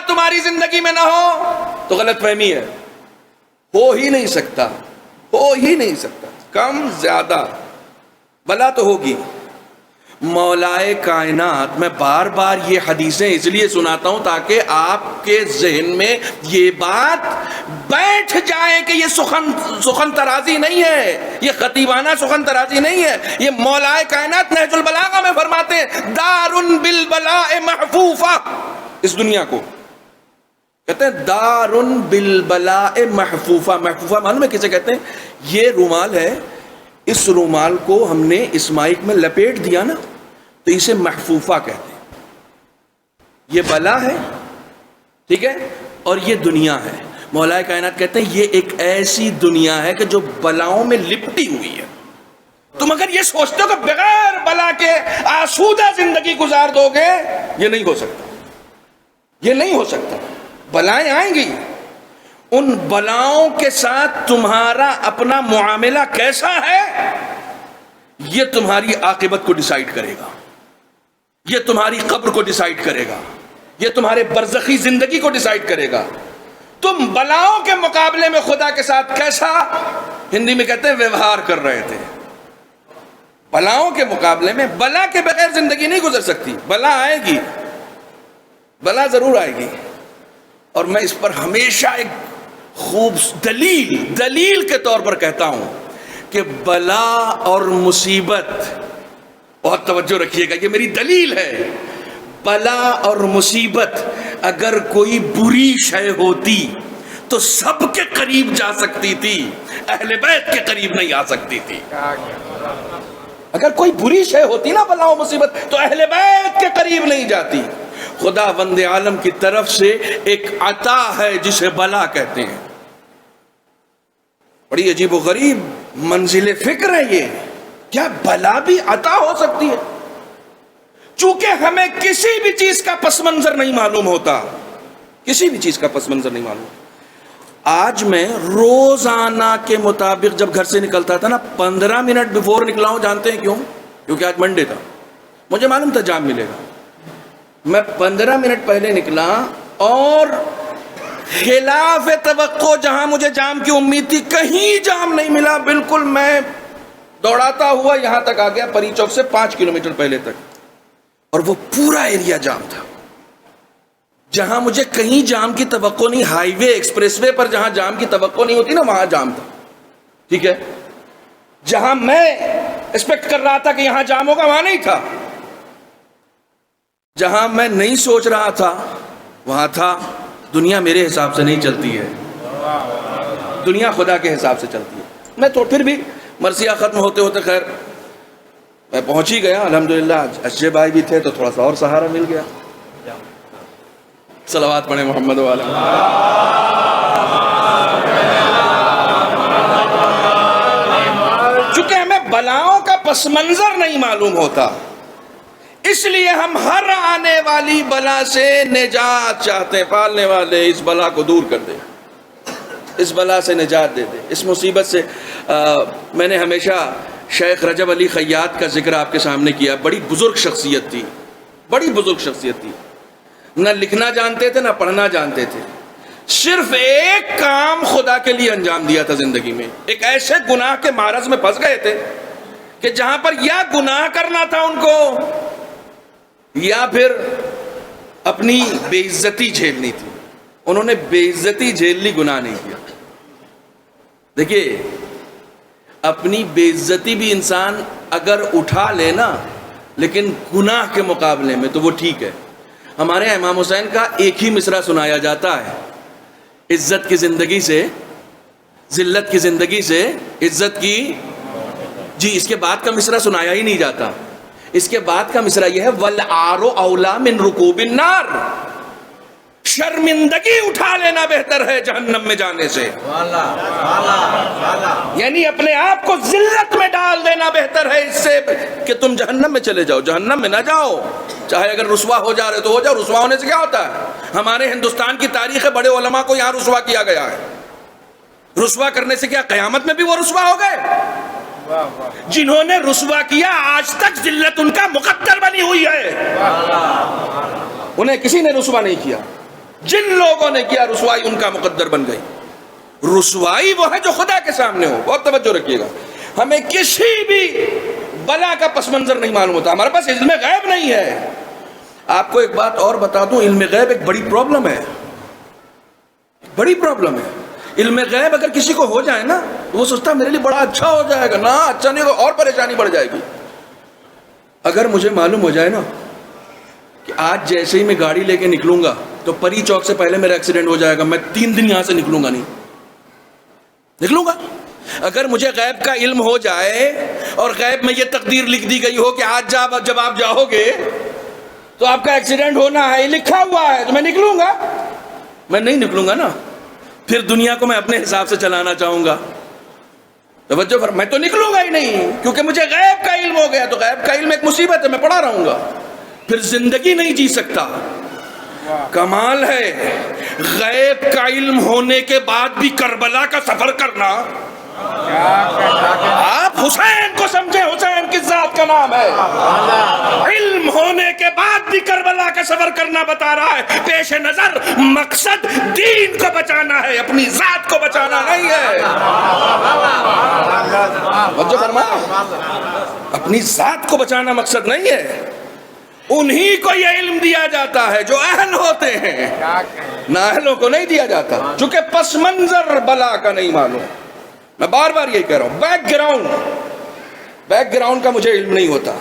تمہاری زندگی میں نہ ہو تو غلط فہمی ہے. ہو ہی نہیں سکتا, ہو ہی نہیں سکتا. کم زیادہ بلا تو ہوگی. مولائے کائنات, میں بار بار یہ حدیثیں اس لیے سناتا ہوں تاکہ آپ کے ذہن میں یہ بات بیٹھ جائے کہ یہ سخن ترازی نہیں ہے, یہ خطیبانہ سخن ترازی نہیں ہے. یہ مولائے کائنات نہج البلاغہ میں فرماتے ہیں دار بالبلاء محفوفہ. اس دنیا کو کہتے ہیں دار بالبلاء محفوفہ. محفوفہ معلوم ہے کسے کہتے ہیں؟ یہ رومال ہے, اس رومال کو ہم نے اس مائک میں لپیٹ دیا نا تو اسے محفوفہ کہتے ہیں. یہ بلا ہے, ٹھیک ہے, اور یہ دنیا ہے. مولا کائنات کہتے ہیں یہ ایک ایسی دنیا ہے کہ جو بلاؤں میں لپٹی ہوئی ہے. تم اگر یہ سوچتے ہو کہ بغیر بلا کے آسودہ زندگی گزار دو گے, یہ نہیں ہو سکتا, یہ نہیں ہو سکتا. بلائیں آئیں گی, ان بلاؤں کے ساتھ تمہارا اپنا معاملہ کیسا ہے یہ تمہاری عاقبت کو ڈیسائیڈ کرے گا, یہ تمہاری قبر کو ڈیسائیڈ کرے گا, یہ تمہارے برزخی زندگی کو ڈیسائیڈ کرے گا. تم بلاؤں کے مقابلے میں خدا کے ساتھ کیسا, ہندی میں کہتے ہیں ویوہار کر رہے تھے. بلاؤں کے مقابلے میں بلا کے بغیر زندگی نہیں گزر سکتی. بلا آئے گی, بلا ضرور آئے گی. اور میں اس پر ہمیشہ ایک خوب دلیل کے طور پر کہتا ہوں کہ بلا اور مصیبت, بہت توجہ رکھیے گا, یہ میری دلیل ہے. بلا اور مصیبت اگر کوئی بری شے ہوتی تو سب کے قریب جا سکتی تھی, اہل بیت کے قریب نہیں آ سکتی تھی. اگر کوئی بری شے ہوتی نا بلا و مصیبت تو اہل بیت کے قریب نہیں جاتی. خدا وند عالم کی طرف سے ایک عطا ہے جسے بلا کہتے ہیں. بڑی عجیب و غریب منزل فکر ہے یہ, کیا بلا بھی عطا ہو سکتی ہے؟ چونکہ ہمیں کسی بھی چیز کا پس منظر نہیں معلوم ہوتا, کسی بھی چیز کا پس منظر نہیں معلوم. آج میں روزانہ کے مطابق جب گھر سے نکلتا تھا نا 15 منٹ بیفور نکلا ہوں. جانتے ہیں کیوں؟ کیونکہ آج منڈے تھا, مجھے معلوم تھا جام ملے گا. میں 15 منٹ پہلے نکلا اور خلاف توقع جہاں مجھے جام کی امید تھی کہیں جام نہیں ملا. بالکل میں دوڑاتا ہوا یہاں تک آ گیا, پری چوک سے 5 کلومیٹر پہلے تک, اور وہ پورا ایریا جام تھا. جہاں مجھے کہیں جام کی توقع نہیں, ہائی وے ایکسپریس وے پر جہاں جام کی توقع نہیں ہوتی نا وہاں جام تھا. ٹھیک ہے, جہاں میں ایکسپیکٹ کر رہا تھا کہ یہاں جام ہوگا وہاں نہیں تھا. جہاں میں نہیں سوچ رہا تھا وہاں تھا. دنیا میرے حساب سے نہیں چلتی ہے, دنیا خدا کے حساب سے چلتی ہے. میں تو پھر بھی مرثیہ ختم ہوتے ہوتے خیر میں پہنچ ہی گیا الحمدللہ. اچھے بھائی بھی تھے تو تھوڑا سا اور سہارا مل گیا. صلوات پڑھیں محمد والا. چونکہ ہمیں بلاؤں کا پس منظر نہیں معلوم ہوتا, اس لیے ہم ہر آنے والی بلا سے نجات چاہتے ہیں. پالنے والے اس بلا کو دور کر دے, اس بلا سے نجات دے دے, اس مصیبت سے. میں نے ہمیشہ شیخ رجب علی خیاط کا ذکر آپ کے سامنے کیا. بڑی بزرگ شخصیت تھی, بڑی بزرگ شخصیت تھی. نہ لکھنا جانتے تھے نہ پڑھنا جانتے تھے. صرف ایک کام خدا کے لیے انجام دیا تھا زندگی میں. ایک ایسے گناہ کے معرض میں پھنس گئے تھے کہ جہاں پر یا گناہ کرنا تھا ان کو یا پھر اپنی بے عزتی جھیلنی تھی. انہوں نے بے عزتی جھیل لی, گناہ نہیں کیا. دیکھیے اپنی بے عزتی بھی انسان اگر اٹھا لے نا, لیکن گناہ کے مقابلے میں تو وہ ٹھیک ہے. ہمارے امام حسین کا ایک ہی مصرع سنایا جاتا ہے, عزت کی زندگی سے ذلت کی زندگی سے عزت کی. جی اس کے بعد کا مصرع سنایا ہی نہیں جاتا. اس کے بعد کا مصرع یہ ہے وَالْعَارُ أَوْلَى مِنْ رُكُوبِ النَّارِ. شرمندگی اٹھا لینا بہتر ہے جہنم میں جانے سے. یعنی اپنے آپ کو ذلت میں ڈال دینا بہتر ہے اس سے کہ تم جہنم میں چلے جاؤ. جہنم میں نہ جاؤ, چاہے اگر رسوا ہو جا رہے تو ہو جاؤ. رسوا ہونے سے کیا ہوتا ہے؟ ہمارے ہندوستان کی تاریخ بڑے علماء کو یہاں رسوا کیا گیا ہے. رسوا کرنے سے کیا قیامت میں بھی وہ رسوا ہو گئے؟ جنہوں نے رسوا کیا آج تک ذلت ان کا مقدر بنی ہوئی ہے, انہیں کسی نے رسوا نہیں کیا. جن لوگوں نے کیا رسوائی ان کا مقدر بن گئی. رسوائی وہ ہے جو خدا کے سامنے ہو. بہت توجہ رکھیے گا. ہمیں کسی بھی بلا کا پس منظر نہیں معلوم ہوتا. ہمارے پاس علم غیب نہیں ہے. آپ کو ایک بات اور بتا دوں, علم غیب ایک بڑی پرابلم ہے, بڑی پرابلم ہے. علم غیب اگر کسی کو ہو جائے نا تو وہ سوچتا ہے میرے لیے بڑا اچھا ہو جائے گا. نہ, اچھا نہیں ہوگا, اور پریشانی بڑھ جائے گی. اگر مجھے معلوم ہو جائے نا کہ آج جیسے ہی میں گاڑی لے کے نکلوں گا تو پری چوک سے پہلے میرا ایکسیڈنٹ ہو جائے گا, میں 3 دن یہاں سے نکلوں گا نہیں, نکلوں گا. اگر مجھے غیب کا علم ہو جائے اور غیب میں یہ تقدیر لکھ دی گئی ہو کہ آج جب آپ جاؤ گے تو آپ کا ایکسیڈنٹ ہونا ہے, لکھا ہوا ہے, تو میں نکلوں گا؟ میں نہیں نکلوں گا نا. پھر دنیا کو میں اپنے حساب سے چلانا چاہوں گا. توجہ پر, میں تو نکلوں گا ہی نہیں کیونکہ مجھے غیب کا علم ہو گیا. تو غیب کا علم ایک مصیبت ہے, میں پڑا رہوں گا, پھر زندگی نہیں جی سکتا. کمال ہے غیب کا علم ہونے کے بعد بھی کربلا کا سفر کرنا. آپ حسین کو سمجھیں, حسین کس ذات کا نام ہے. علم ہونے کے بعد بھی کربلا کا سفر کرنا بتا رہا ہے. پیش نظر مقصد دین کو بچانا ہے, اپنی ذات کو بچانا نہیں ہے. اپنی ذات کو بچانا مقصد نہیں ہے. انہی کو یہ علم دیا جاتا ہے جو اہل ہوتے ہیں, نااہلوں کو نہیں دیا جاتا, چونکہ پس منظر بلا کا نہیں معلوم. میں بار بار یہی کہہ رہا ہوں, بیک گراؤنڈ کا مجھے علم نہیں ہوتا,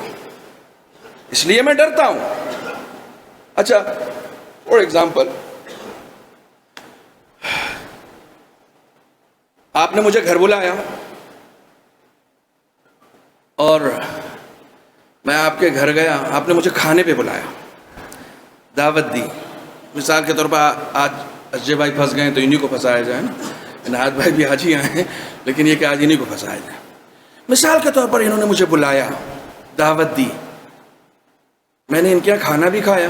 اس لیے میں ڈرتا ہوں. اچھا, فار ایگزامپل, آپ نے مجھے گھر بلایا اور میں آپ کے گھر گیا, آپ نے مجھے کھانے پہ بلایا, دعوت دی. مثال کے طور پر آج اجے بھائی پھنس گئے تو انہیں کو پھنسایا جائے نا, نہاد بھائی بھی آج ہی آئے ہیں لیکن یہ کہ آج انہیں کو پھنسایا جائے. مثال کے طور پر انہوں نے مجھے بلایا, دعوت دی, میں نے ان کے یہاں کھانا بھی کھایا,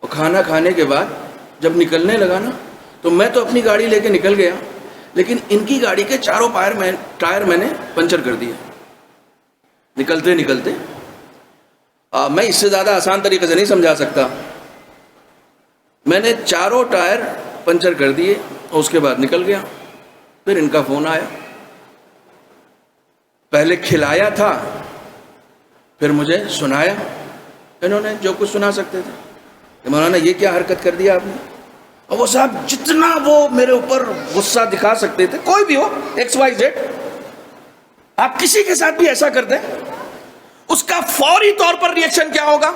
اور کھانا کھانے کے بعد جب نکلنے لگا نا تو میں تو اپنی گاڑی لے کے نکل گیا, لیکن ان کی گاڑی کے چاروں ٹائر میں نے پنچر کر دیے نکلتے نکلتے. میں اس سے زیادہ آسان طریقے سے نہیں سمجھا سکتا. میں نے چاروں ٹائر پنچر کر دیے اور اس کے بعد نکل گیا. پھر ان کا فون آیا, پہلے کھلایا تھا, پھر مجھے سنایا. انہوں نے جو کچھ سنا سکتے تھے کہ مولانا یہ کیا حرکت کر دیا آپ نے. اور وہ صاحب جتنا وہ میرے اوپر غصہ دکھا سکتے تھے, کوئی بھی ہو, XYZ, آپ کسی کے ساتھ بھی ایسا کر دیں, اس کا فوری طور پر ریئیکشن کیا ہوگا؟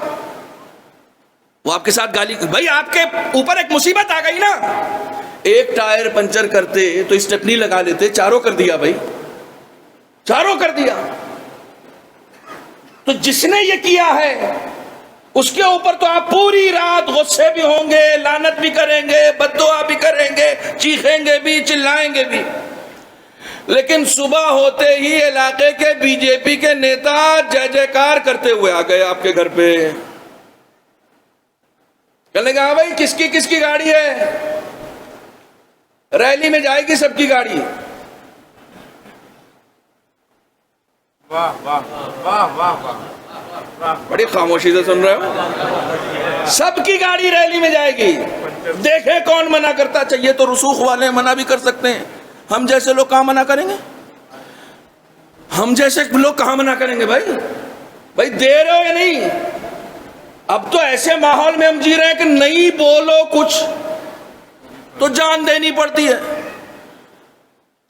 وہ آپ کے ساتھ گالی, بھائی آپ کے اوپر ایک مصیبت آ گئی نا. ایک ٹائر پنچر کرتے تو اسٹیپنی لگا لیتے, چاروں کر دیا بھائی, چاروں کر دیا. تو جس نے یہ کیا ہے اس کے اوپر تو آپ پوری رات غصے بھی ہوں گے, لعنت بھی کریں گے, بد دعا بھی کریں گے, چیخیں گے بھی, چلائیں گے بھی. لیکن صبح ہوتے ہی علاقے کے BJP کے نیتا جے جے کار کرتے ہوئے آ گئے آپ کے گھر پہ. کہنے کہا بھائی کس کی گاڑی ہے؟ ریلی میں جائے گی سب کی گاڑی. بڑی خاموشی سے سن رہے ہو. سب کی گاڑی ریلی میں جائے گی. دیکھیں کون منع کرتا. چاہیے تو رسوخ والے منع بھی کر سکتے ہیں, ہم جیسے لوگ کہاں منع کریں گے؟ ہم جیسے لوگ کہاں منع کریں گے بھائی دے رہے ہو یا نہیں؟ اب تو ایسے ماحول میں ہم جی رہے ہیں کہ نہیں بولو کچھ تو جان دینی پڑتی ہے.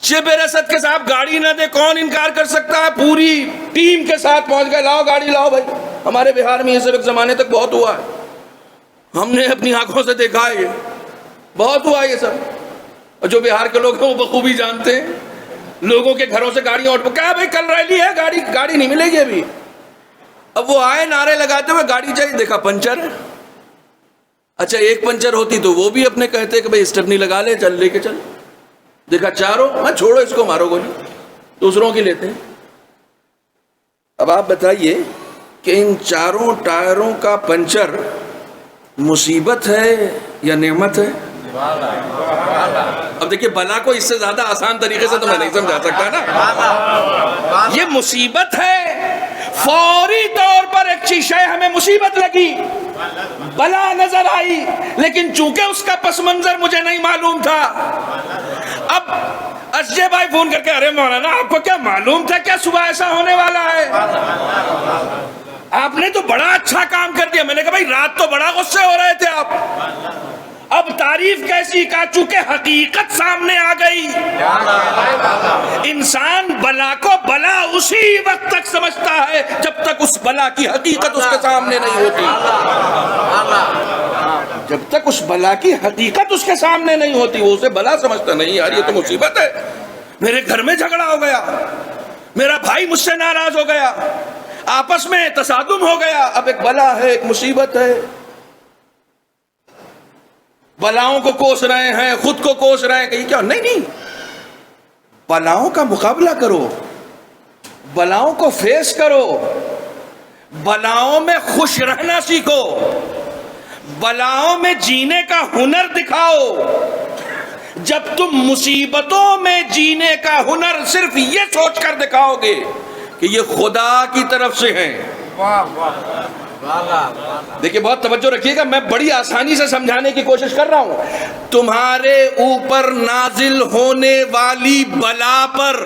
شب رسد کے ساتھ گاڑی نہ دے کون انکار کر سکتا ہے؟ پوری ٹیم کے ساتھ پہنچ گئے, لاؤ گاڑی لاؤ بھائی. ہمارے بہار میں یہ سب ایک زمانے تک بہت ہوا ہے, ہم نے اپنی آنکھوں سے دیکھا ہے, یہ بہت ہوا ہے یہ سب. اور جو بہار کے لوگ ہیں وہ بخوبی جانتے ہیں, لوگوں کے گھروں سے گاڑیاں اٹھ کہا بھائی کل ریلی ہے, گاڑی نہیں ملے گی ابھی. اب وہ آئے نعرے لگاتے ہوئے, گاڑی چاہیے, دیکھا پنچر ہے. اچھا ایک پنچر ہوتی تو وہ بھی اپنے کہتے کہ بھائی اسٹیپنی لگا لے, چل لے کے چل. دیکھا چاروں, میں چھوڑو اس کو, مارو گولی, دوسروں کی لیتے ہیں. اب آپ بتائیے کہ ان چاروں ٹائروں کا پنچر مصیبت ہے یا نعمت ہے؟ اب دیکھیے بلا کو اس سے زیادہ آسان طریقے سے تو میں نہیں سمجھا سکتا نا. یہ مصیبت ہے, فوری طور پر ایک چیز ہے، ہمیں مصیبت لگی، بلا نظر آئی، لیکن چونکہ اس کا پس منظر مجھے نہیں معلوم تھا، اب اسجے بھائی فون کر کے ارے مولانا آپ کو کیا معلوم تھا کیا صبح ایسا ہونے والا ہے؟ آپ نے تو بڑا اچھا کام کر دیا۔ میں نے کہا بھائی رات تو بڑا غصے ہو رہے تھے آپ، اب تعریف کیسی؟ کہا چونکہ حقیقت سامنے آ گئی۔ انسان بلا کو بلا اسی وقت تک سمجھتا ہے جب تک اس بلا کی حقیقت اس کے سامنے نہیں ہوتی، جب تک اس بلا کی حقیقت اس کے سامنے نہیں ہوتی وہ اسے بلا سمجھتا نہیں۔ یار یہ تو مصیبت ہے، میرے گھر میں جھگڑا ہو گیا، میرا بھائی مجھ سے ناراض ہو گیا، آپس میں تصادم ہو گیا، اب ایک بلا ہے، ایک مصیبت ہے۔ بلاؤں کو کوس رہے ہیں، خود کو کوس رہے ہیں کہ یہ کیا؟ نہیں، بلاؤں کا مقابلہ کرو، بلاؤں کو فیس کرو، بلاؤں میں خوش رہنا سیکھو، بلاؤں میں جینے کا ہنر دکھاؤ۔ جب تم مصیبتوں میں جینے کا ہنر صرف یہ سوچ کر دکھاؤ گے کہ یہ خدا کی طرف سے ہیں۔ دیکھیں بہت توجہ رکھیے گا، میں بڑی آسانی سے سمجھانے کی کوشش کر رہا ہوں۔ تمہارے اوپر نازل ہونے والی بلا پر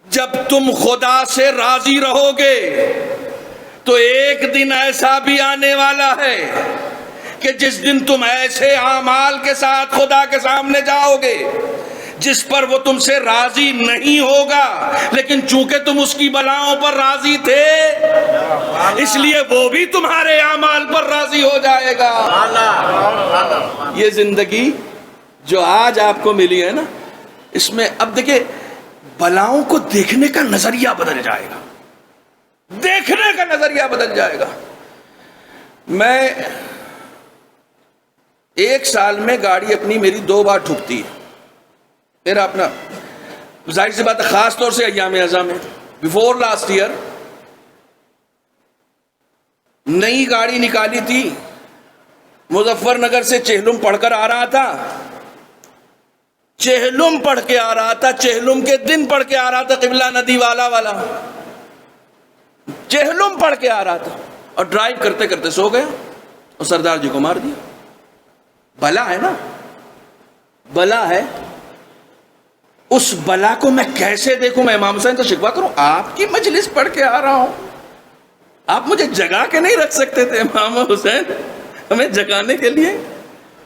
جب تم خدا سے راضی رہو گے تو ایک دن ایسا بھی آنے والا ہے کہ جس دن تم ایسے اعمال کے ساتھ خدا کے سامنے جاؤ گے جس پر وہ تم سے راضی نہیں ہوگا، لیکن چونکہ تم اس کی بلاؤں پر راضی تھے اس لیے وہ بھی تمہارے اعمال پر راضی ہو جائے گا۔ یہ زندگی جو آج آپ کو ملی ہے نا، اس میں اب دیکھیں بلاؤں کو دیکھنے کا نظریہ بدل جائے گا، دیکھنے کا نظریہ بدل جائے گا۔ میں ایک سال میں گاڑی اپنی میری 2 بار ٹھکتی ہے، میرا اپنا، ظاہر سی بات ہے خاص طور سے ایام ازاں میں، بیفور لاسٹ ایئر نئی گاڑی نکالی تھی، مظفر نگر سے چہلم پڑھ کر آ رہا تھا، چہلم پڑھ کے آ رہا تھا، چہلم کے دن پڑھ کے آ رہا تھا، قبلہ ندی والا چہلم پڑھ کے آ رہا تھا، اور ڈرائیو کرتے کرتے سو گیا اور سردار جی کو مار دیا۔ بلا ہے نا، بلا ہے۔ اس بلا کو میں کیسے دیکھوں؟ میں امام حسین سے شکوہ کروں؟ آپ کی مجلس پڑھ کے آ رہا ہوں، آپ مجھے جگا کے نہیں رکھ سکتے تھے امام حسین؟ ہمیں جگانے کے لیے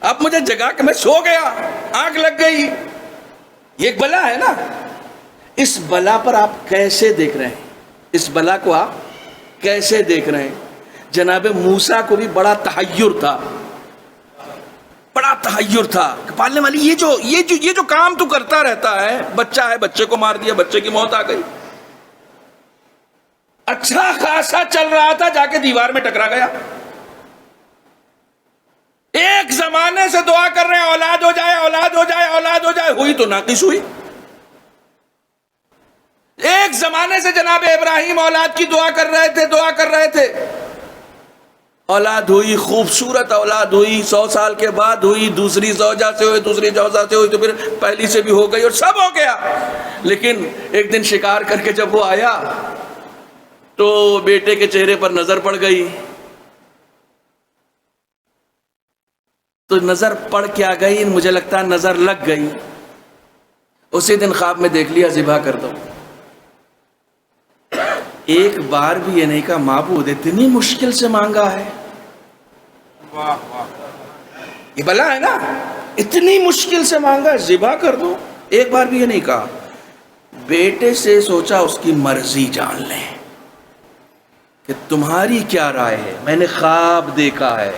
آپ مجھے جگا کے، میں سو گیا، آنکھ لگ گئی، یہ ایک بلا ہے نا۔ اس بلا پر آپ کیسے دیکھ رہے ہیں؟ اس بلا کو آپ کیسے دیکھ رہے ہیں؟ جناب موسیٰ کو بھی بڑا تحیر تھا، بڑا تحیر تھا کہ پالنے والی یہ جو کام تو کرتا رہتا ہے، بچہ ہے بچے کو مار دیا، بچے کی موت آ گئی، اچھا خاصا چل رہا تھا، جا کے دیوار میں ٹکرا گیا۔ ایک زمانے سے دعا کر رہے ہیں اولاد ہو جائے، اولاد ہو جائے، اولاد ہو جائے، ہوئی تو ناقص ہوئی۔ ایک زمانے سے جناب ابراہیم اولاد کی دعا کر رہے تھے، اولاد ہوئی، خوبصورت اولاد ہوئی، 100 سال کے بعد ہوئی، دوسری زوجہ سے ہوئی، دوسری زوجہ سے ہوئی، تو پھر پہلی سے بھی ہو گئی اور سب ہو گیا۔ لیکن ایک دن شکار کر کے جب وہ آیا تو بیٹے کے چہرے پر نظر پڑ گئی، تو نظر پڑ کیا گئی، مجھے لگتا ہے نظر لگ گئی۔ اسی دن خواب میں دیکھ لیا ذبح کر دو۔ ایک بار بھی یہ نہیں کہا معبود اتنی مشکل سے مانگا ہے، یہ بلا ہے نا، اتنی مشکل سے مانگا ہے، ذبح کر دو۔ ایک بار بھی یہ نہیں کہا۔ بیٹے سے سوچا اس کی مرضی جان لیں کہ تمہاری کیا رائے ہے۔ میں نے خواب دیکھا ہے،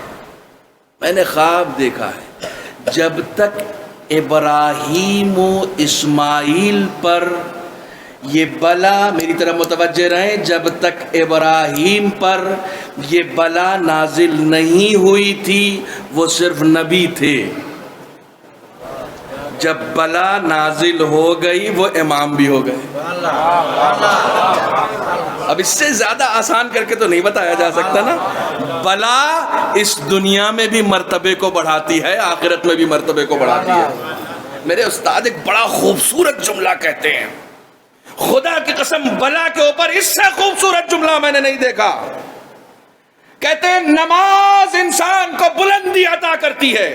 میں نے خواب دیکھا ہے، جب تک ابراہیم و اسماعیل پر یہ بلا، میری طرف متوجہ رہیں، جب تک ابراہیم پر یہ بلا نازل نہیں ہوئی تھی وہ صرف نبی تھے، جب بلا نازل ہو گئی وہ امام بھی ہو گئے۔ اب اس سے زیادہ آسان کر کے تو نہیں بتایا جا سکتا نا۔ بلا اس دنیا میں بھی مرتبے کو بڑھاتی ہے، آخرت میں بھی مرتبے کو بڑھاتی ہے۔ میرے استاد ایک بڑا خوبصورت جملہ کہتے ہیں، خدا کی قسم بلا کے اوپر اس سے خوبصورت جملہ میں نے نہیں دیکھا. کہتے ہیں نماز انسان کو بلندی عطا کرتی ہے،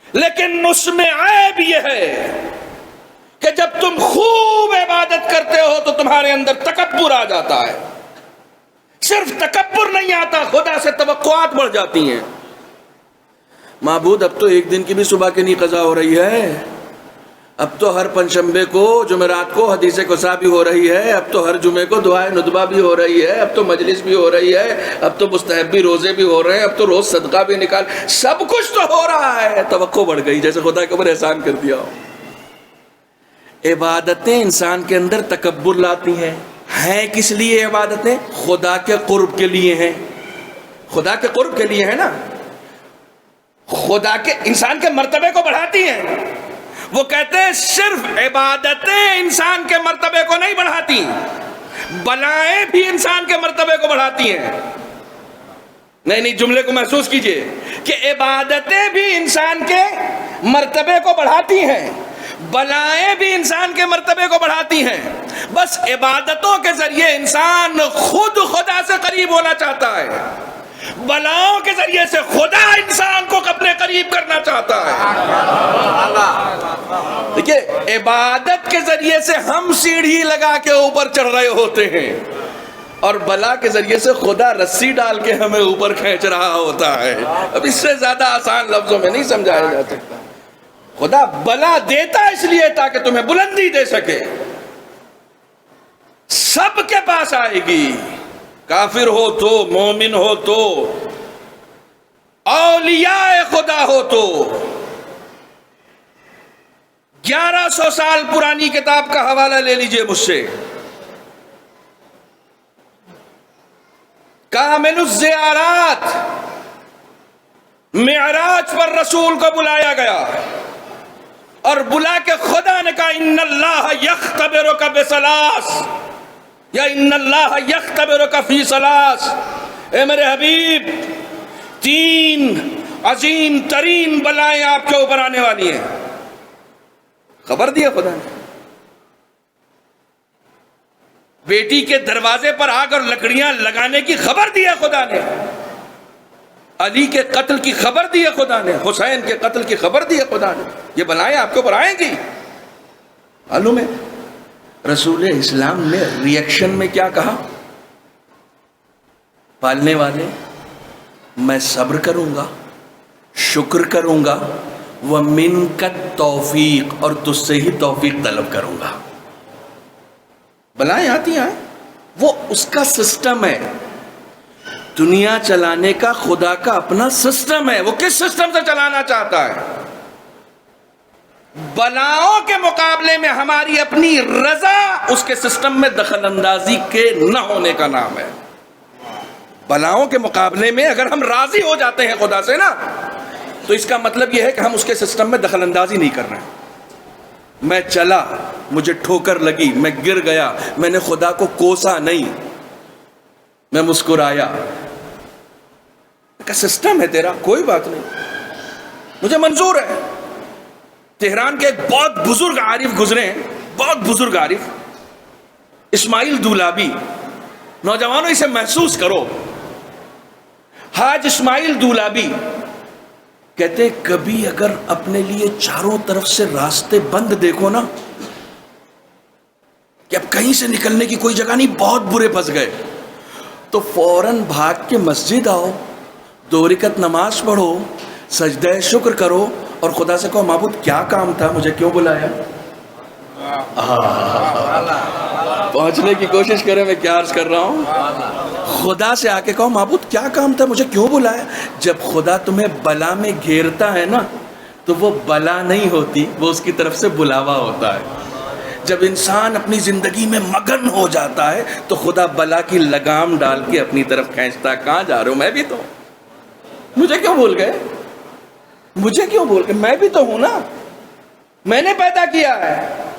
لیکن اس میں عیب یہ ہے کہ جب تم خوب عبادت کرتے ہو تو تمہارے اندر تکبر آ جاتا ہے. صرف تکبر نہیں آتا، خدا سے توقعات بڑھ جاتی ہیں. معبود اب تو ایک دن کی بھی صبح کی نہیں قضا ہو رہی ہے، اب تو ہر پنجشنبے کو جمعرات کو حدیث قصا بھی ہو رہی ہے، اب تو ہر جمعے کو دعائے ندبہ بھی ہو رہی ہے، اب تو مجلس بھی ہو رہی ہے، اب تو مستحب بھی روزے بھی ہو رہے ہیں، اب تو روز صدقہ بھی نکال، سب کچھ تو ہو رہا ہے. توقع بڑھ گئی، جیسے خدا کے اوپر احسان کر دیا ہو. عبادتیں انسان کے اندر تکبر لاتی ہیں کس لیے؟ عبادتیں خدا کے قرب کے لیے ہیں، خدا کے قرب کے لیے ہے نا، خدا کے انسان کے مرتبے کو بڑھاتی ہیں. وہ کہتے ہیں صرف عبادتیں انسان کے مرتبے کو نہیں بڑھاتی، بلائیں بھی انسان کے مرتبے کو بڑھاتی ہیں. نہیں جملے کو محسوس کیجئے کہ عبادتیں بھی انسان کے مرتبے کو بڑھاتی ہیں، بلائیں بھی انسان کے مرتبے کو بڑھاتی ہیں. بس عبادتوں کے ذریعے انسان خود خدا سے قریب ہونا چاہتا ہے، بلاؤں کے ذریعے سے خدا انسان کو اپنے قریب کرنا چاہتا ہے. دیکھیے عبادت کے ذریعے سے ہم سیڑھی لگا کے اوپر چڑھ رہے ہوتے ہیں، اور بلا کے ذریعے سے خدا رسی ڈال کے ہمیں اوپر کھینچ رہا ہوتا ہے. اب اس سے زیادہ آسان لفظوں میں نہیں سمجھایا جا سکتا. خدا بلا دیتا اس لیے تاکہ تمہیں بلندی دے سکے. سب کے پاس آئے گی، کافر ہو تو، مومن ہو تو، اولیاء خدا ہو تو. 1100 سال پرانی کتاب کا حوالہ لے لیجئے مجھ سے. کامل الزیارات، معراج پر رسول کو بلایا گیا اور بلا کے خدا نے کہا ان اللہ یختبرک بثلاث یا ان اللہ یختبرک فی ثلاث. اے میرے حبیب 3 عظیم ترین بلائیں آپ کے اوپر آنے والی ہیں. خبر دیا خدا نے. بیٹی کے دروازے پر آگ اور لکڑیاں لگانے کی خبر دیا خدا نے، علی کے قتل کی خبر دی خدا نے، حسین کے قتل کی خبر دی خدا نے. یہ بلائیں آپ کے اوپر آئیں گی. معلوم ہے رسول اسلام نے ریئیکشن میں کیا کہا؟ پالنے والے میں صبر کروں گا، شکر کروں گا، وَمِنْكَ التَّوْفِيقِ اور تجھ سے ہی توفیق طلب کروں گا. بلائیں آتی ہیں، وہ اس کا سسٹم ہے. دنیا چلانے کا خدا کا اپنا سسٹم ہے. وہ کس سسٹم سے چلانا چاہتا ہے؟ بلاؤں کے مقابلے میں ہماری اپنی رضا اس کے سسٹم میں دخل اندازی کے نہ ہونے کا نام ہے. بلاؤں کے مقابلے میں اگر ہم راضی ہو جاتے ہیں خدا سے نا، تو اس کا مطلب یہ ہے کہ ہم اس کے سسٹم میں دخل اندازی نہیں کر رہے ہیں. میں چلا، مجھے ٹھوکر لگی، میں گر گیا، میں نے خدا کو کوسا نہیں، میں مسکرایا. کا سسٹم ہے تیرا، کوئی بات نہیں، مجھے منظور ہے. تہران کے ایک بہت بزرگ عارف گزرے ہیں، بہت بزرگ عارف اسماعیل دولابی. نوجوانوں اسے محسوس کرو. حاج اسماعیل دولابی کہتے کبھی اگر اپنے لیے چاروں طرف سے راستے بند دیکھو نا، کہ اب کہیں سے نکلنے کی کوئی جگہ نہیں، بہت برے پھنس گئے، تو فوراً بھاگ کے مسجد آؤ، 2 رکعت نماز پڑھو، سجدہ شکر کرو، اور خدا سے کہو معبود کیا کام تھا، مجھے کیوں بلایا؟ پہنچنے کی کوشش کریں. میں کیا عرض کر رہا ہوں؟ خدا سے آ کے کہو معبود کیا کام تھا، مجھے کیوں بلایا؟ جب خدا تمہیں بلا میں گھیرتا ہے نا، تو وہ بلا نہیں ہوتی، وہ اس کی طرف سے بلاوا ہوتا ہے. جب انسان اپنی زندگی میں مگن ہو جاتا ہے تو خدا بلا کی لگام ڈال کے اپنی طرف کھینچتا ہے. کہاں جا رہے ہو؟ میں بھی تو، مجھے کیوں بھول گئے؟ مجھے کیوں بھول گئے؟ میں بھی تو ہوں نا، میں نے پیدا کیا ہے.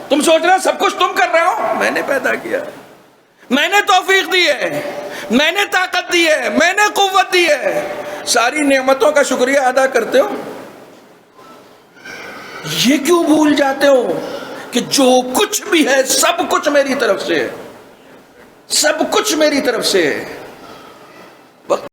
تم سوچ رہے ہو سب کچھ تم کر رہے ہو؟ میں نے پیدا کیا ہے، میں نے توفیق دی ہے، میں نے طاقت دی ہے، میں نے قوت دی ہے. ساری نعمتوں کا شکریہ ادا کرتے ہو. یہ کیوں بھول جاتے ہو کہ جو کچھ بھی ہے سب کچھ میری طرف سے ہے، سب کچھ میری طرف سے ہے۔